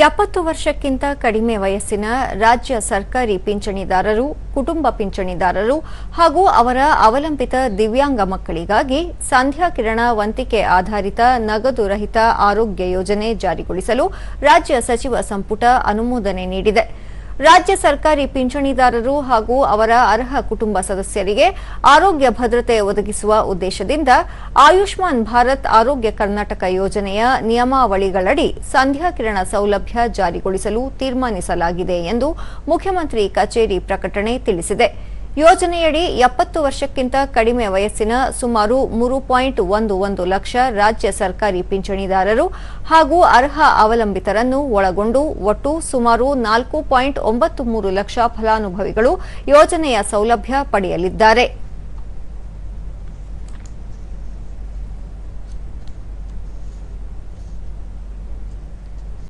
70 ವರ್ಷಕ್ಕಿಂತ ಕಡಿಮೆ ವಯಸ್ಸಿನ ರಾಜ್ಯ ಸರ್ಕಾರಿ ಪಿಂಚಣಿದಾರರು, ಕುಟುಂಬ ಪಿಂಚಣಿದಾರರು ಹಾಗೂ ಅವರ ಅವಲಂಬಿತ ದಿವ್ಯಾಂಗ ಮಕ್ಕಳಿಗಾಗಿ ಸಂಧ್ಯಾ ಕಿರಣ ವಂತಿಕೆ ಆಧಾರಿತ ನಗದು ರಹಿತ ಆರೋಗ್ಯ ಯೋಜನೆ ಜಾರಿಗೊಳಿಸಲು ರಾಜ್ಯ ಸಚಿವ ಸಂಪುಟ ಅನುಮೋದನೆ ನೀಡಿದೆ. ರಾಜ್ಯ ಸರ್ಕಾರಿ ಪಿಂಚಣಿದಾರರು ಹಾಗೂ ಅವರ ಅರ್ಹ ಕುಟುಂಬ ಸದಸ್ಯರಿಗೆ ಆರೋಗ್ಯ ಭದ್ರತೆ ಒದಗಿಸುವ ಉದ್ದೇಶದಿಂದ ಆಯುಷ್ಮಾನ್ ಭಾರತ್ ಆರೋಗ್ಯ ಕರ್ನಾಟಕ ಯೋಜನೆಯ ನಿಯಮಾವಳಿಗಳಡಿ ಸಂಧ್ಯಾ ಕಿರಣ ಸೌಲಭ್ಯ ಜಾರಿಗೊಳಿಸಲು ತೀರ್ಮಾನಿಸಲಾಗಿದೆ ಎಂದು ಮುಖ್ಯಮಂತ್ರಿ ಕಚೇರಿ ಪ್ರಕಟಣೆ ತಿಳಿಸಿದೆ. ಯೋಜನೆಯಡಿ 70 ವರ್ಷಕ್ಕಿಂತ ಕಡಿಮೆ ವಯಸ್ಸಿನ ಸುಮಾರು 3.11 ಲಕ್ಷ ರಾಜ್ಯ ಸರ್ಕಾರಿ ಪಿಂಚಣಿದಾರರು ಹಾಗೂ ಅರ್ಹ ಅವಲಂಬಿತರನ್ನು ಒಳಗೊಂಡು ಒಟ್ಟು ಸುಮಾರು 4.93 ಲಕ್ಷ ಫಲಾನುಭವಿಗಳು ಯೋಜನೆಯ ಸೌಲಭ್ಯ ಪಡೆಯಲಿದ್ದಾರೆ.